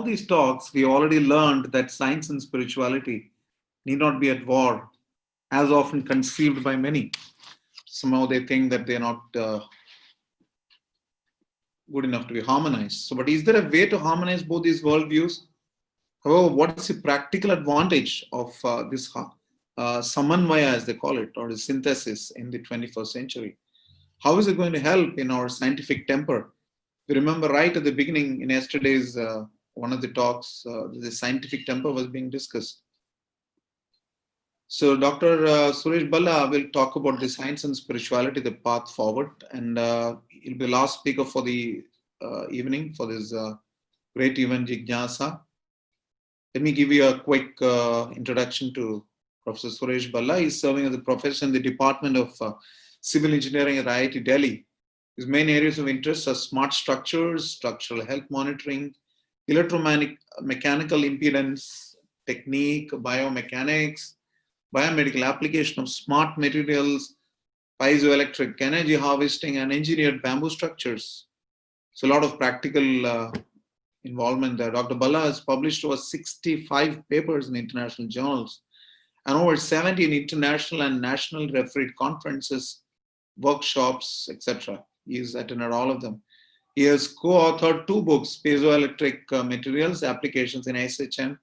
these talks, we already learned that science and spirituality need not be at war, as often conceived by many. Somehow they think that they're not good enough to be harmonized. So, but is there a way to harmonize both these worldviews? However, what is the practical advantage of this samanvaya, as they call it, or the synthesis in the 21st century? How is it going to help in our scientific temper? We remember right at the beginning in yesterday's one of the talks, the scientific temper was being discussed. So Dr. Suresh Bhalla will talk about the science and spirituality, the path forward, and he'll be the last speaker for the evening for this great event, Jignasa. Let me give you a quick introduction to Professor Suresh Bhalla. He's serving as a professor in the Department of Civil Engineering at IIT Delhi. His main areas of interest are smart structures, structural health monitoring, electromechanical impedance technique, biomechanics, biomedical application of smart materials, piezoelectric energy harvesting, and engineered bamboo structures. So a lot of practical involvement there. Dr. Bhalla has published over 65 papers in international journals and over 70 in international and national refereed conferences, workshops, etc. He's attended all of them. He has co-authored 2 books, Piezoelectric Materials, Applications in SHM.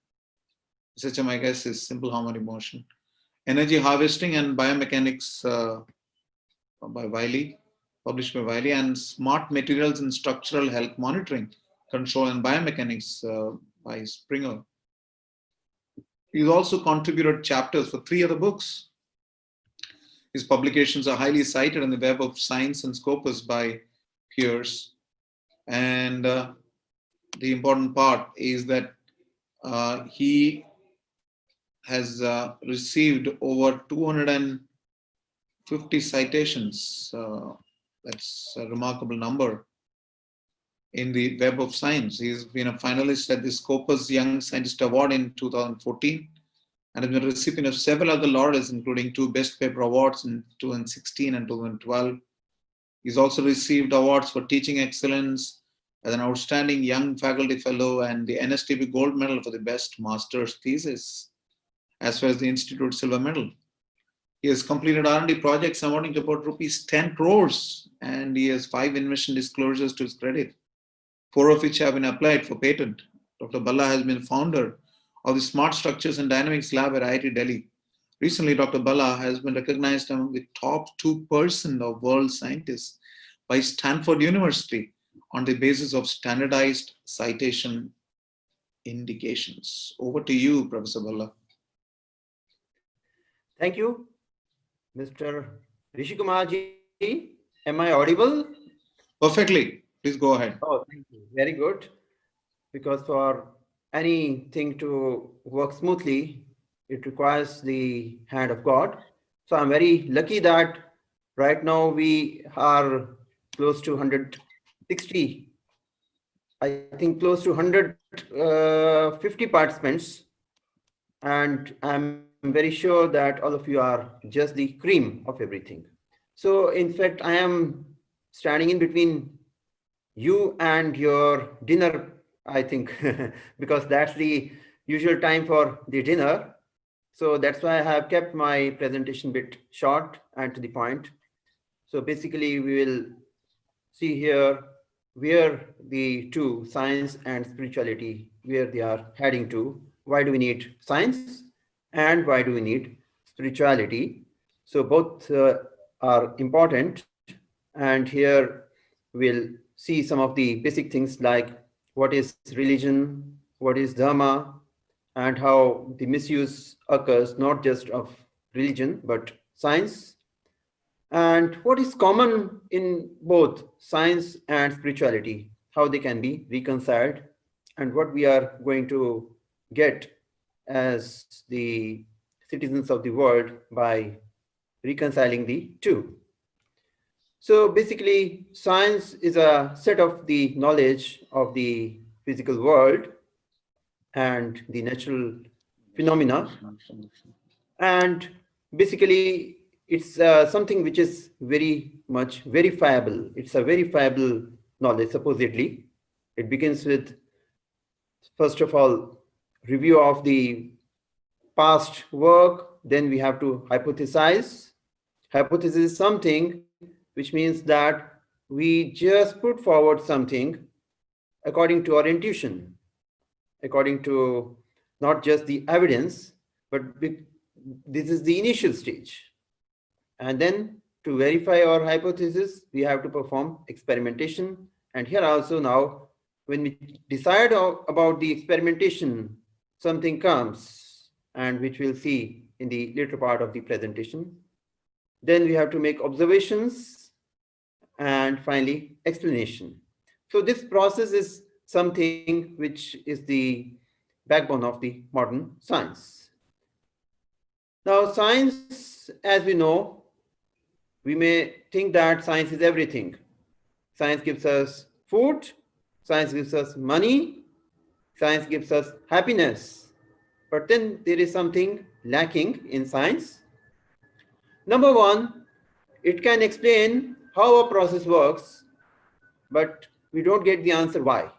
SHM, I guess, is Simple Harmonic Motion. Energy Harvesting and Biomechanics by Wiley, published by Wiley, and Smart Materials in Structural Health Monitoring, Control and Biomechanics by Springer. He's also contributed chapters for 3 other books. His publications are highly cited on the Web of Science and Scopus by peers. And the important part is that he has received over 250 citations. That's a remarkable number in the Web of Science. He's been a finalist at the SCOPUS Young Scientist Award in 2014 and has been a recipient of several other laurels, including 2 Best Paper Awards in 2016 and 2012. He's also received awards for teaching excellence as an outstanding young faculty fellow and the NSTB Gold Medal for the Best Master's Thesis, as well as the Institute Silver Medal. He has completed R&D projects amounting to about rupees 10 crores, and he has 5 invention disclosures to his credit, 4 of which have been applied for patent. Dr. Bhalla has been founder of the Smart Structures and Dynamics Lab at IIT Delhi. Recently, Dr. Bhalla has been recognized among the top 2% of world scientists by Stanford University on the basis of standardized citation indications. Over to you, Professor Bhalla. Thank you, Mr. Rishikumarji. Am I audible? Perfectly. Please go ahead. Oh, thank you. Very good. Because for anything to work smoothly, it requires the hand of God. So I'm very lucky that right now we are close to 160, I think close to 150 participants. And I'm very sure that all of you are just the cream of everything. So in fact, I am standing in between you and your dinner, I think, because that's the usual time for the dinner. So that's why I have kept my presentation a bit short and to the point. So basically, we will see here where the 2, science and spirituality, where they are heading to. Why do we need science and why do we need spirituality? So both are important. And here we'll see some of the basic things like what is religion, what is Dharma, and how the misuse occurs not just of religion, but science, and what is common in both science and spirituality, how they can be reconciled, and what we are going to get as the citizens of the world by reconciling the 2. So basically, science is a set of the knowledge of the physical world and the natural phenomena. And basically, it's something which is very much verifiable. It's a verifiable knowledge, supposedly. It begins with First of all, review of the past work, then we have to hypothesize. Hypothesis is something which means that we just put forward something according to our intuition, according to not just the evidence, but this is the initial stage. And then to verify our hypothesis, we have to perform experimentation. And here also now, when we decide about the experimentation, something comes, and which we'll see in the later part of the presentation. Then we have to make observations and finally explanation. So this process is something which is the backbone of the modern science. Now, science, as we know, we may think that science is everything. Science gives us food, science gives us money, science gives us happiness. But then there is something lacking in science. Number one, it can explain how a process works, but we don't get the answer why.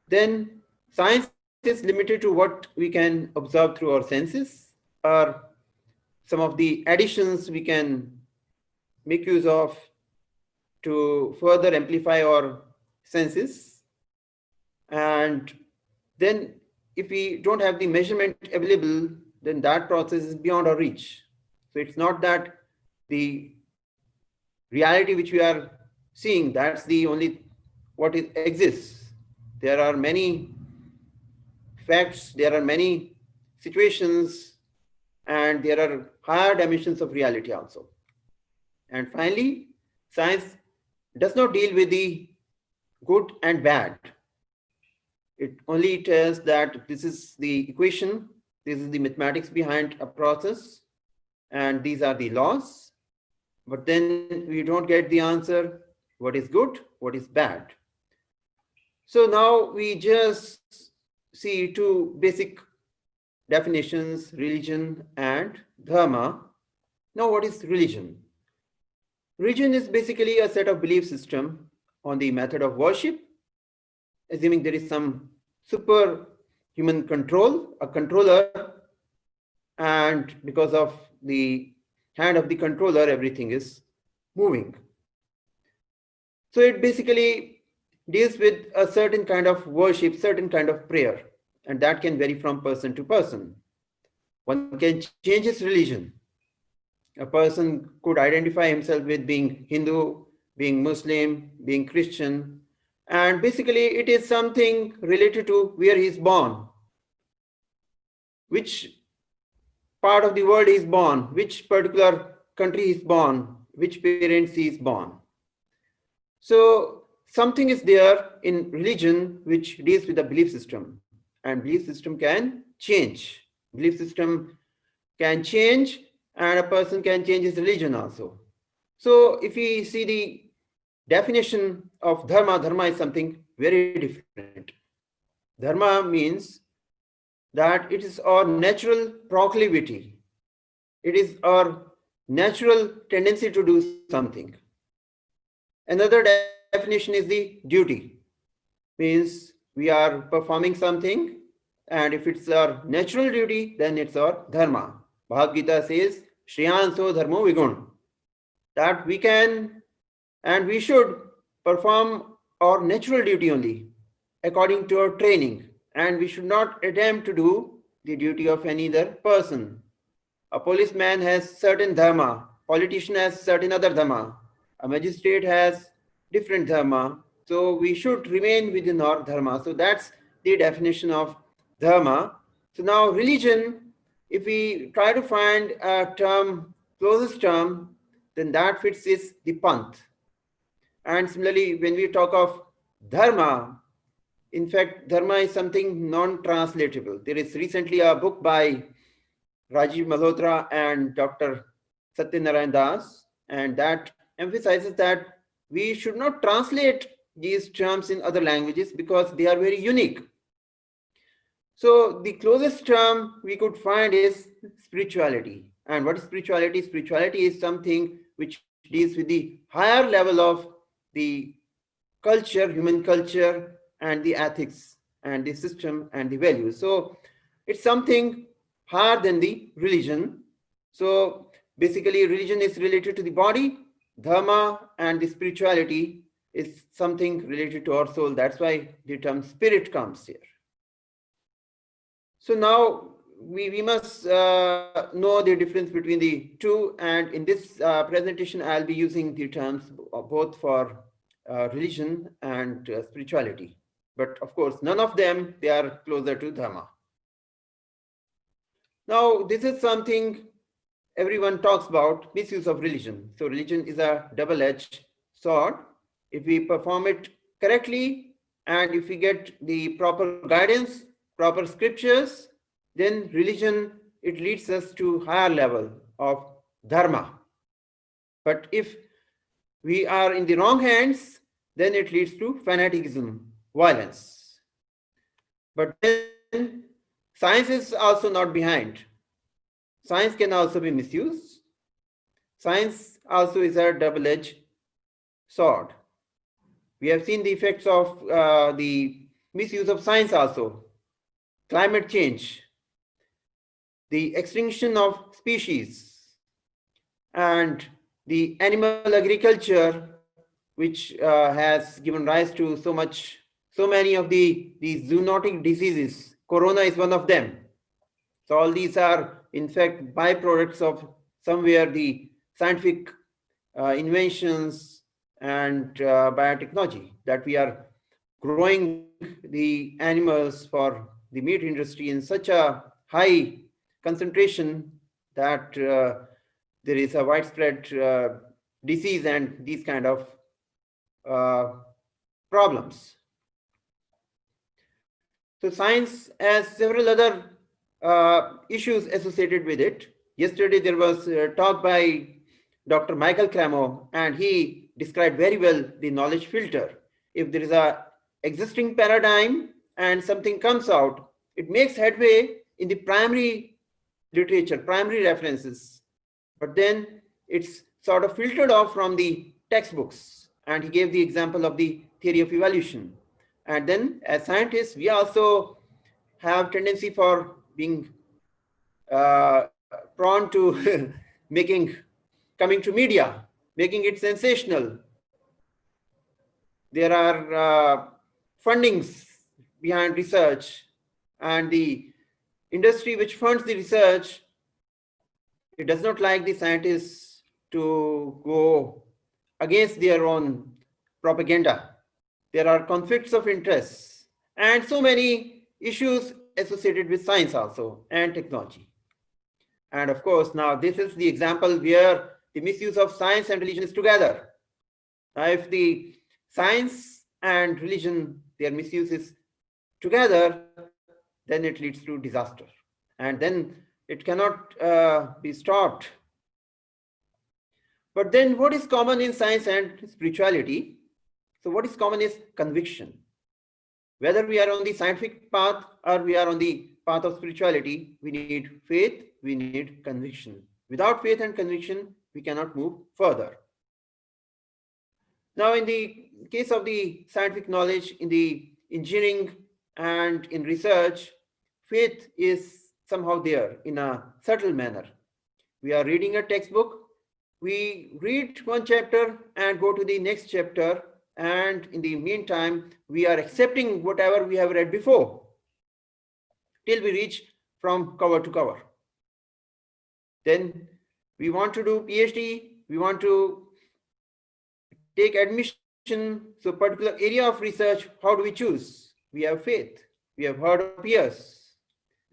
Then science is limited to what we can observe through our senses, or some of the additions we can make use of to further amplify our senses. And then if we don't have the measurement available, then that process is beyond our reach. So it's not that the reality which we are seeing, that's the only what exists. There are many facts, there are many situations, and there are higher dimensions of reality also. And finally, science does not deal with the good and bad. It only tells that this is the equation, this is the mathematics behind a process, and these are the laws. But then we don't get the answer what is good, what is bad. So now we just see two basic definitions, religion and dharma. Now, what is religion? Religion is basically a set of belief system on the method of worship, assuming there is some superhuman control, a controller, and because of the hand of the controller, everything is moving. So it basically deals with a certain kind of worship, certain kind of prayer, and that can vary from person to person. One can change his religion. A person could identify himself with being Hindu, being Muslim, being Christian, and basically it is something related to where he is born, which part of the world he is born, which particular country he is born, which parents he is born. So something is there in religion which deals with the belief system, and belief system can change. Belief system can change, and a person can change his religion also. So if we see the definition of dharma, dharma is something very different. Dharma means that it is our natural proclivity. It is our natural tendency to do something. Another definition is the duty. Means we are performing something, and if it's our natural duty, then it's our dharma. Bhagavad Gita says, Shriyanso dharmo vigun. That we can and we should perform our natural duty only according to our training, and we should not attempt to do the duty of any other person. A policeman has certain dharma, politician has certain other dharma, a magistrate has different dharma, so we should remain within our dharma. So that's the definition of dharma. So now religion, if we try to find a term, closest term, then that fits is the panth. And similarly, when we talk of dharma, in fact, dharma is something non-translatable. There is recently a book by Rajiv Malhotra and Dr. Satyanarayan Das, and that emphasizes that we should not translate these terms in other languages because they are very unique. So the closest term we could find is spirituality. And what is spirituality? Spirituality is something which deals with the higher level of the culture, human culture, and the ethics. and the system and the values. So it's something higher than the religion. So basically, religion is related to the body, dharma and the spirituality is something related to our soul. That's why the term spirit comes here. So now we must know the difference between the two, and in this presentation I'll be using the terms both for religion and spirituality. But of course, none of them, they are closer to Dharma. Now, this is something everyone talks about, misuse of religion. So religion is a double-edged sword. If we perform it correctly, and if we get the proper guidance, proper scriptures, then religion, it leads us to higher level of dharma. But if we are in the wrong hands, then it leads to fanaticism, violence. But then science is also not behind. Science can also be misused. Science also is a double-edged sword. We have seen the effects of the misuse of science also. Climate change, the extinction of species, and the animal agriculture, which has given rise to so many of these zoonotic diseases. Corona is one of them. So all these are, in fact, byproducts of somewhere the scientific inventions and biotechnology, that we are growing the animals for the meat industry in such a high concentration that there is a widespread disease and these kind of problems. So science has several other issues associated with it. Yesterday there was a talk by Dr. Michael Cramo, and he described very well the knowledge filter. If there is a existing paradigm and something comes out, it makes headway in the primary literature, primary references, but then it's sort of filtered off from the textbooks. And he gave the example of the theory of evolution. And then as scientists, we also have tendency for being prone to coming to media, making it sensational. There are fundings behind research, and the industry which funds the research, it does not like the scientists to go against their own propaganda. There are conflicts of interests and so many issues associated with science also and technology. And of course, now this is the example where the misuse of science and religion is together. Now, if the science and religion, their misuse is together, then it leads to disaster. And then it cannot be stopped. But then what is common in science and spirituality? So what is common is conviction. Whether we are on the scientific path or we are on the path of spirituality, we need faith, we need conviction. Without faith and conviction, we cannot move further. Now, in the case of the scientific knowledge, in the engineering and in research, faith is somehow there in a subtle manner. We are reading a textbook, we read one chapter and go to the next chapter, and in the meantime, we are accepting whatever we have read before till we reach from cover to cover. Then we want to do PhD, we want to take admission, so particular area of research, how do we choose? We have faith, we have heard our peers,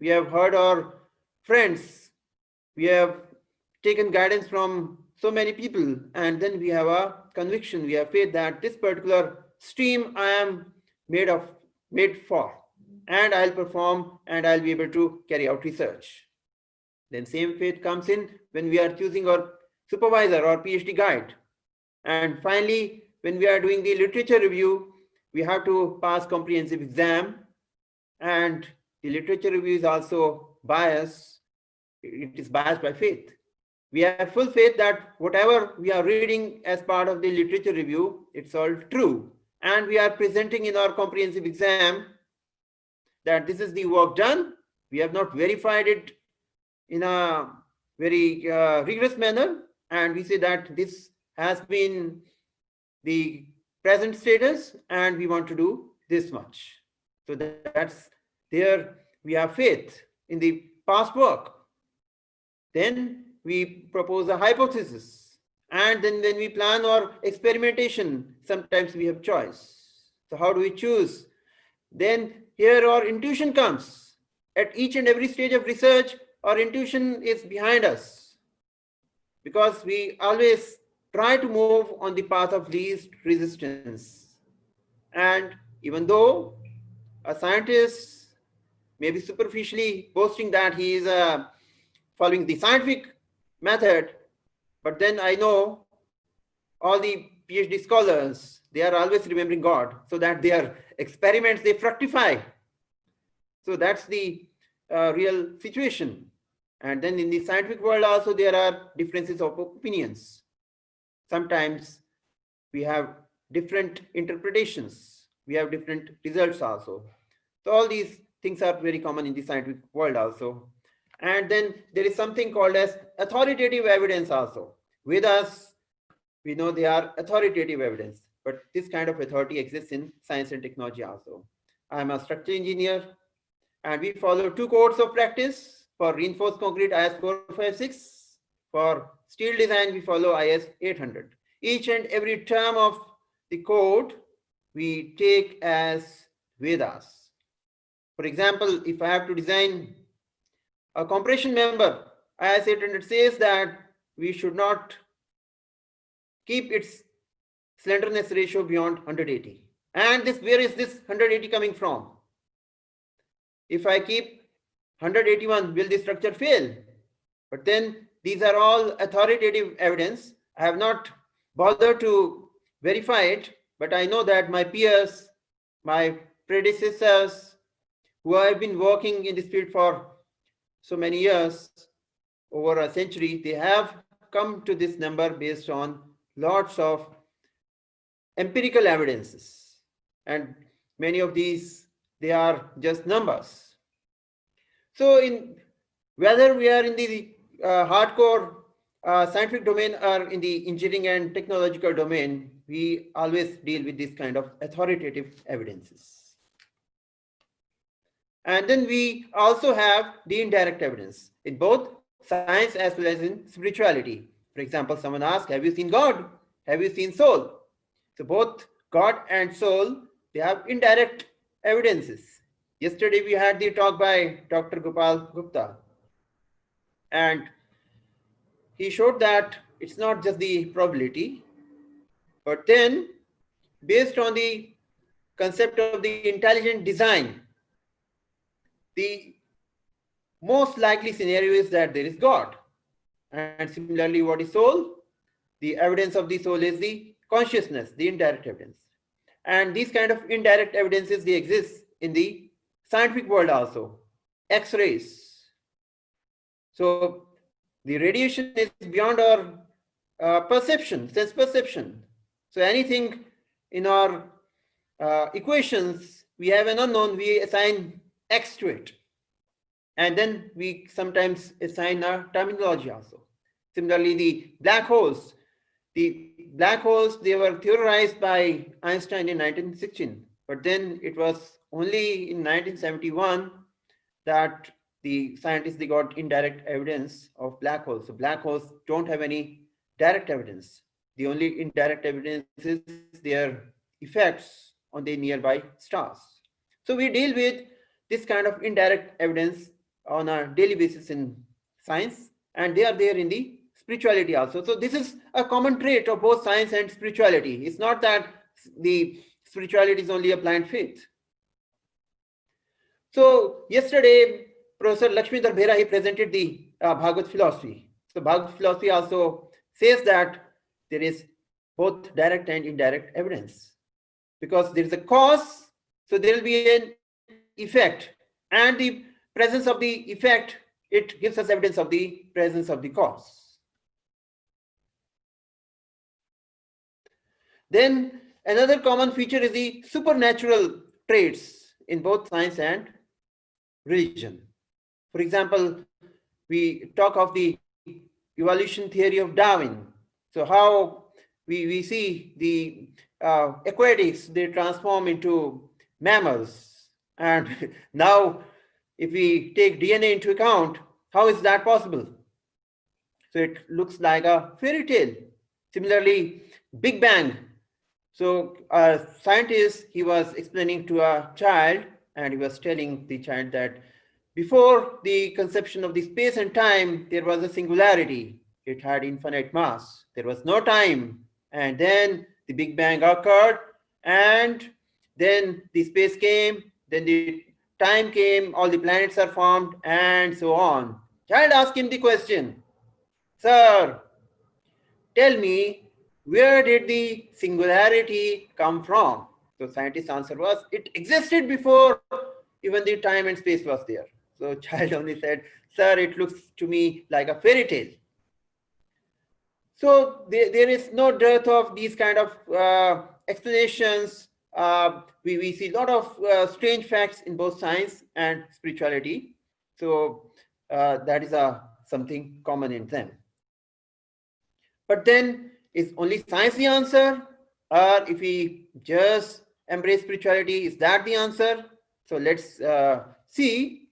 we have heard our friends, we have taken guidance from so many people, and then we have a conviction, we have faith that this particular stream I am made for, and I'll perform and I'll be able to carry out research. Then same faith comes in when we are choosing our supervisor or PhD guide. And finally, when we are doing the literature review, we have to pass comprehensive exam, and the literature review is also biased. It is biased by faith. We have full faith that whatever we are reading as part of the literature review, it's all true. And we are presenting in our comprehensive exam that this is the work done. We have not verified it in a very rigorous manner, and we say that this has been the present status and we want to do this much. So that's there we have faith in the past work. Then we propose a hypothesis, and then when we plan our experimentation, sometimes we have choice. So how do we choose? Then here our intuition comes. At each and every stage of research, our intuition is behind us, because we always try to move on the path of least resistance. And even though a scientist may be superficially boasting that he is following the scientific method, but then I know all the PhD scholars, they are always remembering God, so that their experiments, they fructify. So that's the real situation. And then in the scientific world also, there are differences of opinions. Sometimes we have different interpretations. We have different results also. So all these things are very common in the scientific world also. And then there is something called as authoritative evidence also. Vedas, we know they are authoritative evidence, but this kind of authority exists in science and technology also. I am a structural engineer, and we follow two codes of practice. For reinforced concrete, IS 456. For steel design, we follow IS 800. Each and every term of the code we take as Vedas. For example, if I have to design a compression member, IS 800 says that we should not keep its slenderness ratio beyond 180. And this, where is this 180 coming from? If I keep 181, will the structure fail? But then these are all authoritative evidence. I have not bothered to verify it, but I know that my peers, my predecessors, who have been working in this field for so many years, over a century, they have come to this number based on lots of empirical evidences. And many of these, they are just numbers. So in whether we are in the hardcore scientific domain or in the engineering and technological domain, we always deal with this kind of authoritative evidences. And then we also have the indirect evidence in both science as well as in spirituality. For example, someone asks, have you seen God? Have you seen soul? So both God and soul, they have indirect evidences. Yesterday we had the talk by Dr. Gopal Gupta, and he showed that it's not just the probability, but then based on the concept of the intelligent design, the most likely scenario is that there is God. And similarly, what is soul? The evidence of the soul is the consciousness, the indirect evidence. And these kind of indirect evidences, they exist in the scientific world also. X-rays. So the radiation is beyond our perception, sense perception. So anything in our equations, we have an unknown, we assign X to it. And then we sometimes assign our terminology also. Similarly, the black holes. The black holes, they were theorized by Einstein in 1916, but then it was only in 1971 that the scientists, they got indirect evidence of black holes. So black holes don't have any direct evidence. The only indirect evidence is their effects on the nearby stars. So we deal with this kind of indirect evidence on a daily basis in science, and they are there in the spirituality also. So this is a common trait of both science and spirituality. It's not that the spirituality is only a blind faith. So yesterday, Professor Lakshmidhar Bhera, he presented the Bhagavad philosophy. So Bhagavad philosophy also says that there is both direct and indirect evidence, because there is a cause, so there will be an effect, and the presence of the effect, it gives us evidence of the presence of the cause. Then another common feature is the supernatural traits in both science and religion. For example, we talk of the evolution theory of Darwin. So how we see the aquatics, they transform into mammals. And now if we take DNA into account, how is that possible? So it looks like a fairy tale. Similarly, Big Bang. So a scientist, he was explaining to a child, and he was telling the child that before the conception of the space and time, there was a singularity. It had infinite mass. There was no time. And then the Big Bang occurred, and then the space came, then the time came, all the planets are formed, and so on. Child asked him the question, "Sir, tell me, where did the singularity come from?" So scientist's answer was, it existed before even the time and space was there. So child only said, "Sir, it looks to me like a fairy tale." So there is no dearth of these kind of explanations. We see a lot of strange facts in both science and spirituality. So that is something common in them. But then, is only science the answer? Or if we just embrace spirituality, is that the answer? So let's see.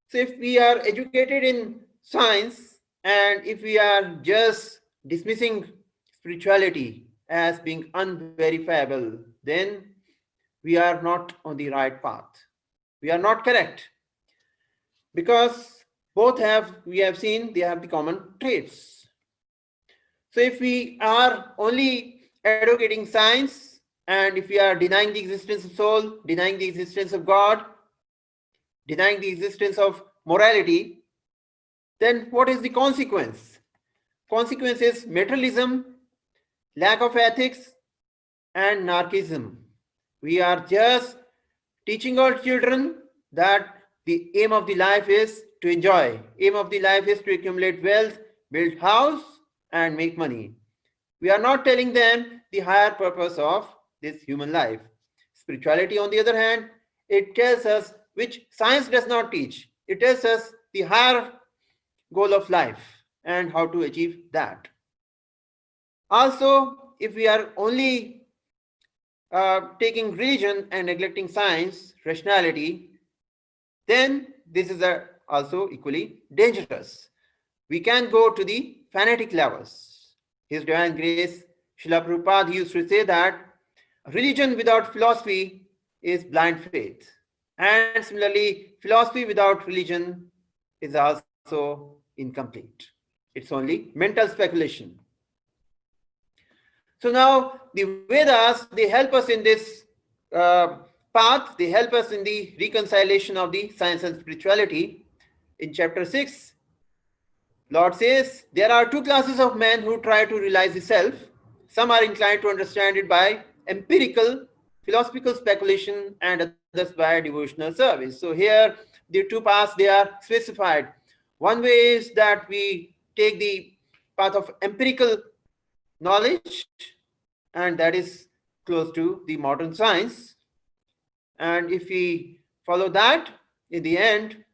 So if we are educated in science, and if we are just dismissing spirituality as being unverifiable, then we are not on the right path. We are not correct, because both have, we have seen, they have the common traits. So if we are only advocating science, and if we are denying the existence of soul, denying the existence of God, denying the existence of morality, then what is the consequence? Consequence is materialism, lack of ethics, and narcissism. We are just teaching our children that the aim of the life is to enjoy. Aim of the life is to accumulate wealth, build house, and make money. We are not telling them the higher purpose of this human life. Spirituality, on the other hand, it tells us, which science does not teach. It tells us the higher goal of life and how to achieve that. Also, if we are only taking religion and neglecting science, rationality, then this is also equally dangerous. We can go to the fanatic levels. His Divine Grace, Srila Prabhupada used to say that religion without philosophy is blind faith. And similarly, philosophy without religion is also incomplete. It's only mental speculation. So now the Vedas, they help us in this path. They help us in the reconciliation of the science and spirituality. In chapter 6, Lord says, there are two classes of men who try to realize the self. Some are inclined to understand it by empirical, philosophical speculation, and others by devotional service. So here, the two paths, they are specified. One way is that we take the path of empirical knowledge, and that is close to the modern science. And if we follow that, in the end,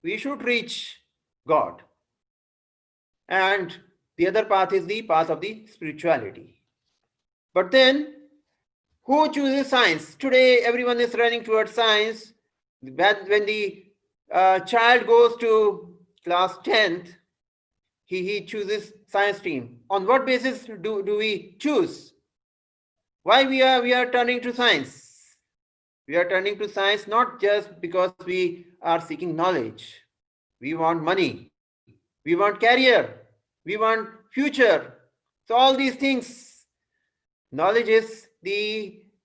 we should reach God. And the other path is the path of the spirituality. But then, who chooses science? Today, everyone is running towards science. When the child goes to class 10th, he chooses science stream. On what basis do we choose? Why we are turning to science? We are turning to science not just because we are seeking knowledge. We want money. We want career. We want future. So all these things, knowledge is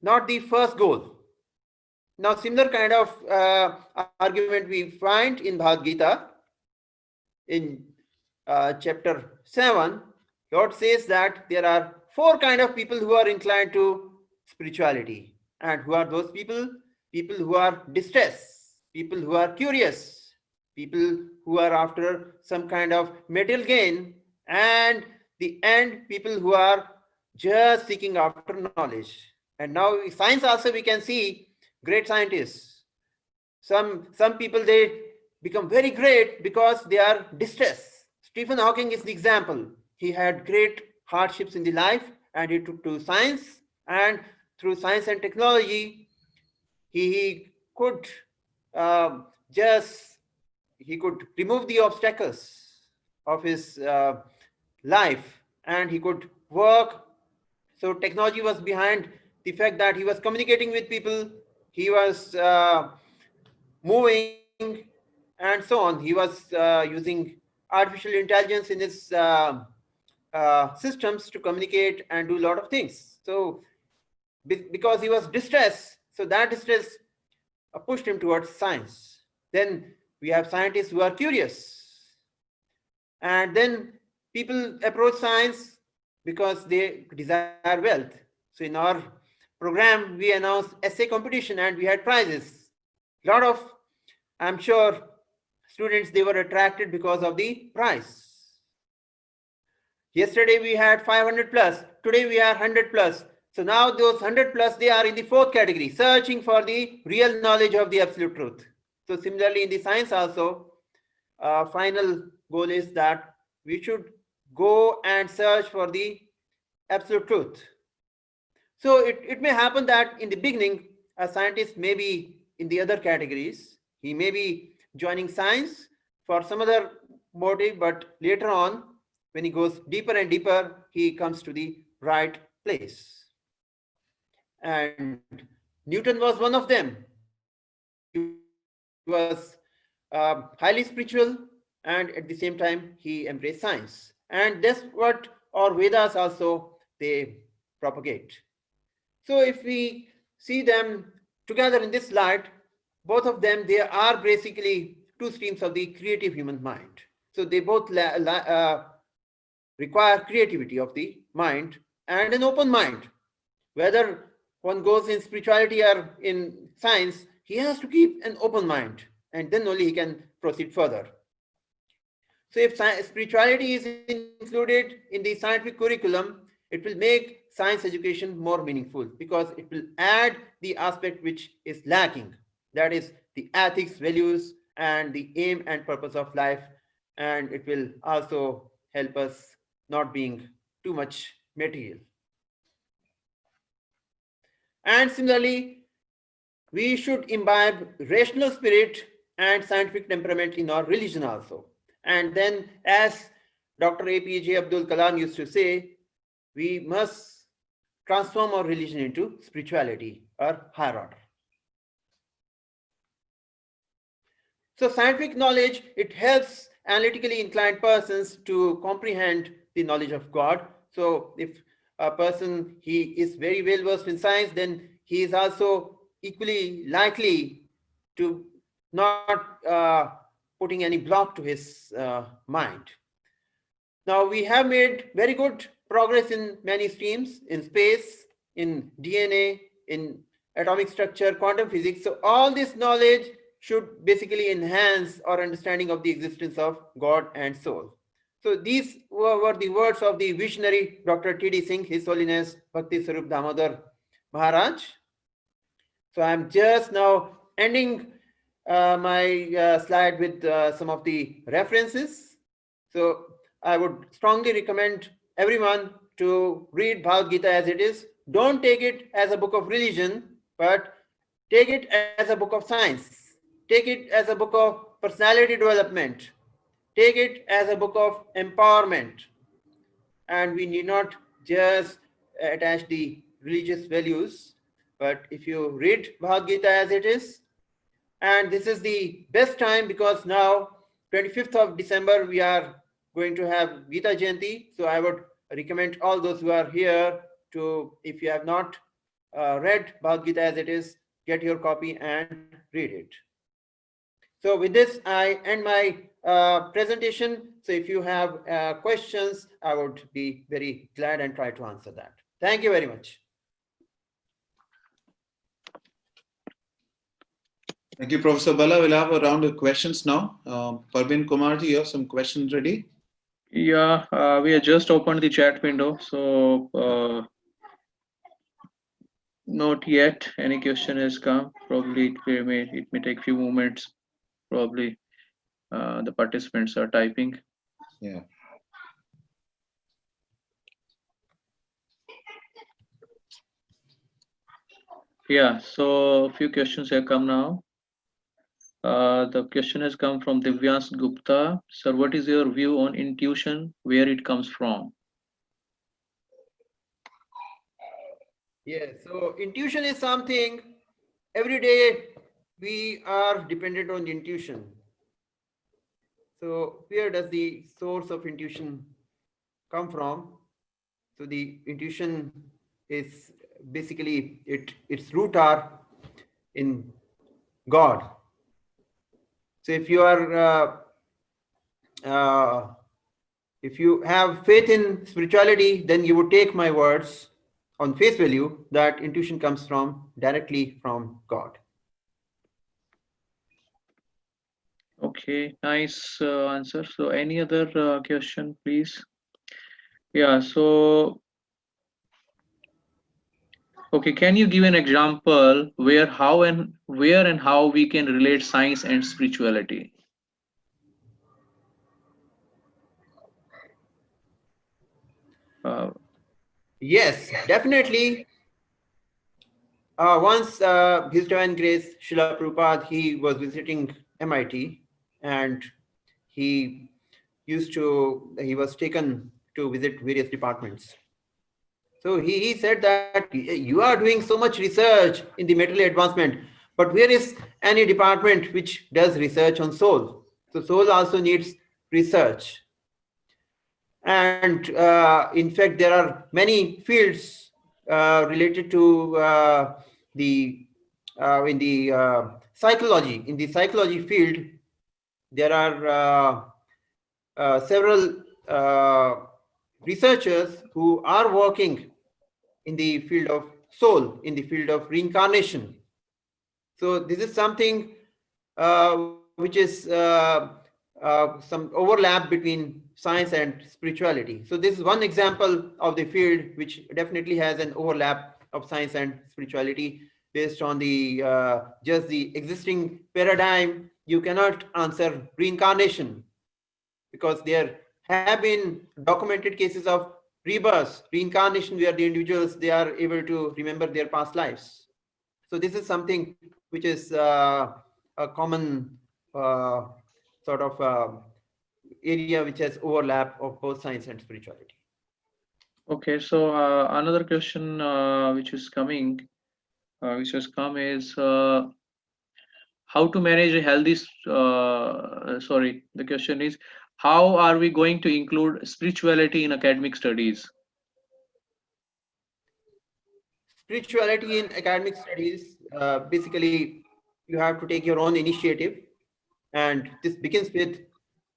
not the first goal. Now similar kind of argument we find in Bhagavad Gita in chapter 7. Lord says that there are four kind of people who are inclined to spirituality. And who are those people? People who are distressed, people who are curious, people who are after some kind of material gain, and the end, people who are just seeking after knowledge. And now science also, we can see great scientists. Some people, they become very great because they are distressed. Stephen Hawking is the example. He had great hardships in the life, and he took to science, and through science and technology, he could just he could remove the obstacles of his life, and he could work. So technology was behind the fact that he was communicating with people, he was moving, and so on. He was using artificial intelligence in his systems to communicate and do a lot of things. So because he was distressed, so that distress pushed him towards science. Then we have scientists who are curious, and then people approach science because they desire wealth. So in our program, we announced essay competition and we had prizes. A lot of, I'm sure, students, they were attracted because of the prize. Yesterday we had 500 plus, today we are 100 plus. So now those 100 plus, they are in the fourth category, searching for the real knowledge of the absolute truth. So similarly in the science also, final goal is that we should go and search for the absolute truth. So it may happen that in the beginning, a scientist may be in the other categories. He may be joining science for some other motive, but later on, when he goes deeper and deeper, he comes to the right place. And Newton was one of them. He was highly spiritual, and at the same time, he embraced science. And that's what our Vedas also, they propagate. So if we see them together in this light, both of them, they are basically two streams of the creative human mind. So they both require creativity of the mind and an open mind. Whether one goes in spirituality or in science, he has to keep an open mind, and then only he can proceed further. So if spirituality is included in the scientific curriculum, it will make science education more meaningful, because it will add the aspect which is lacking, that is the ethics, values, and the aim and purpose of life. And it will also help us not being too much material. And similarly, we should imbibe rational spirit and scientific temperament in our religion also. And then, as Dr. APJ Abdul Kalam used to say, we must transform our religion into spirituality or higher order. So scientific knowledge, it helps analytically inclined persons to comprehend the knowledge of God. So if a person, he is very well versed in science, then he is also equally likely to not putting any block to his mind. Now we have made very good progress in many streams, in space, in DNA, in atomic structure, quantum physics. So all this knowledge should basically enhance our understanding of the existence of God and soul. So these were the words of the visionary Dr. T.D. Singh, His Holiness Bhakti Sarup Damodar Maharaj. So I'm just now ending my slide with some of the references. So I would strongly recommend everyone to read Bhagavad Gita as it is. Don't take it as a book of religion, but take it as a book of science. Take it as a book of personality development. Take it as a book of empowerment. And we need not just attach the religious values, but if you read Bhagavad Gita as it is, and this is the best time, because now 25th of December we are going to have Gita Jayanti. So I would recommend all those who are here to, if you have not read Bhagavad Gita as it is, get your copy and read it. So with this, I end my presentation. So if you have questions, I would be very glad and try to answer that. Thank you very much. Thank you, Professor Bhalla. We'll have a round of questions now. Parveen Kumarji, you have some questions ready? Yeah, we have just opened the chat window. So Not yet. Any question has come. Probably it may take few moments. Probably the participants are typing. Yeah. Yeah. So a few questions have come now. The question has come from Divyans Gupta. Sir, what is your view on intuition? Where it comes from? Yeah, so intuition is something every day we are dependent on intuition. So where does the source of intuition come from? So the intuition is basically its root are in God. So uh, if you have faith in spirituality, then you would take my words on face value that intuition comes from directly from God. Okay, nice answer. So any other question, please? Yeah. So okay, can you give an example where and how we can relate science and spirituality? Uh, Yes, definitely. Once His Divine Grace Srila Prabhupada, he was visiting MIT, and he he was taken to visit various departments. So he said that you are doing so much research in the material advancement, but where is any department which does research on soul? So soul also needs research. And in fact, there are many fields related to the in the psychology. In the psychology field, there are several researchers who are working in the field of soul, in the field of reincarnation. So this is something which is some overlap between science and spirituality. So this is one example of the field which definitely has an overlap of science and spirituality based on the just the existing paradigm. You cannot answer reincarnation because there have been documented cases of rebirth, reincarnation, where the individuals they are able to remember their past lives. So this is something which is a common uh, sort of area which has overlap of both science and spirituality. okay, so another question which has come is how to manage a healthy. Sorry, the question is how are we going to include spirituality in academic studies? Spirituality in academic studies, basically, you have to take your own initiative, and this begins with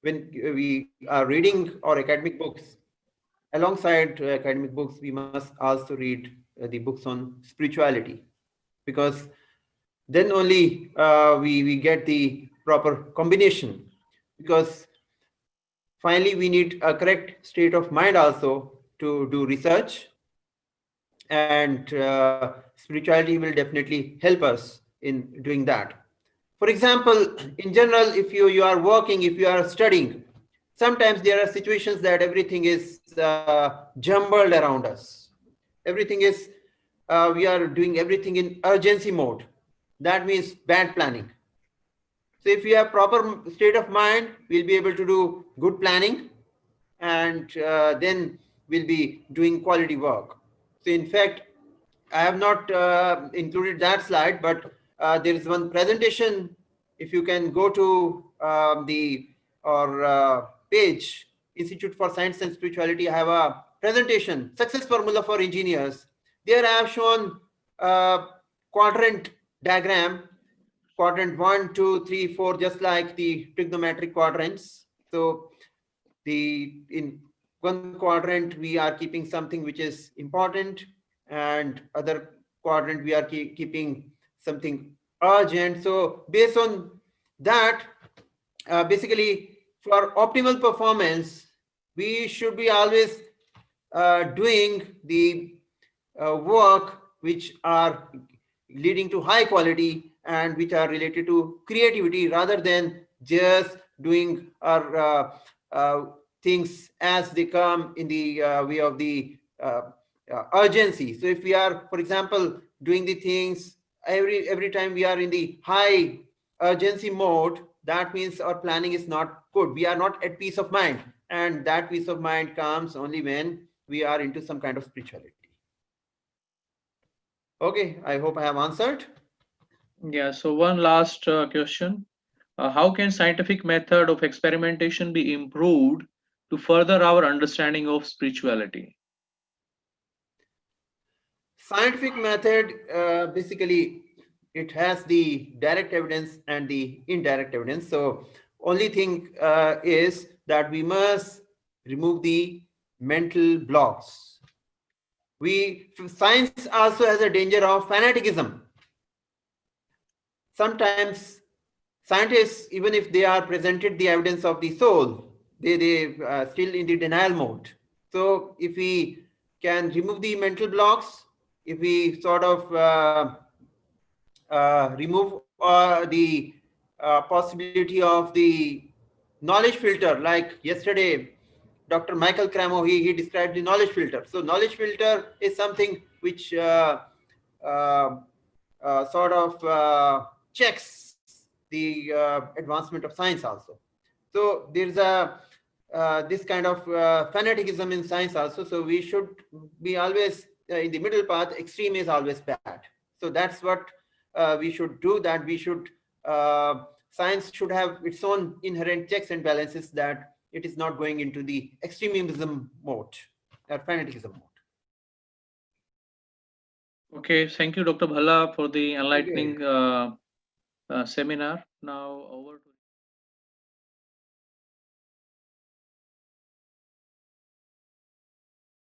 when we are reading our academic books. Alongside academic books, we must also read the books on spirituality, because then only we get the proper combination. Because finally, we need a correct state of mind also to do research, and spirituality will definitely help us in doing that. For example, in general, if you are working, if you are studying, sometimes there are situations that everything is jumbled around us. Everything is we are doing everything in urgency mode. That means bad planning. So if we have proper state of mind, we'll be able to do good planning, and then we'll be doing quality work. So in fact, I have not included that slide, but there is one presentation. If you can go to the or page Institute for Science and Spirituality, I have a presentation, success formula for engineers. There I have shown quadrant diagram, quadrant 1, 2, 3, 4, just like the trigonometric quadrants. So the in one quadrant we are keeping something which is important, and other quadrant we are keeping something urgent. So based on that, basically for optimal performance, we should be always doing the work which are leading to high quality and which are related to creativity rather than just doing our things as they come in the way of the urgency. So if we are, for example, doing the things every time we are in the high urgency mode, that means our planning is not good. We are not at peace of mind, and that peace of mind comes only when we are into some kind of spirituality. Okay, I hope I have answered. Yeah, so one last question. How can scientific method of experimentation be improved to further our understanding of spirituality? Scientific method, basically, it has the direct evidence and the indirect evidence. So only thing is that we must remove the mental blocks. Science also has a danger of fanaticism. Sometimes scientists, even if they are presented the evidence of the soul, they still in the denial mode. So if we can remove the mental blocks, if we sort of remove the possibility of the knowledge filter, like yesterday Dr. Michael Cramo, he described the knowledge filter. So knowledge filter is something which uh, sort of checks the advancement of science also. So there's a this kind of fanaticism in science also. So we should be always in the middle path. Extreme is always bad. So that's what we should do. That we should science should have its own inherent checks and balances, that it is not going into the extremism mode or fanaticism mode. Okay, thank you, Dr. Bhalla, for the Thank you very enlightening much. seminar. Now over to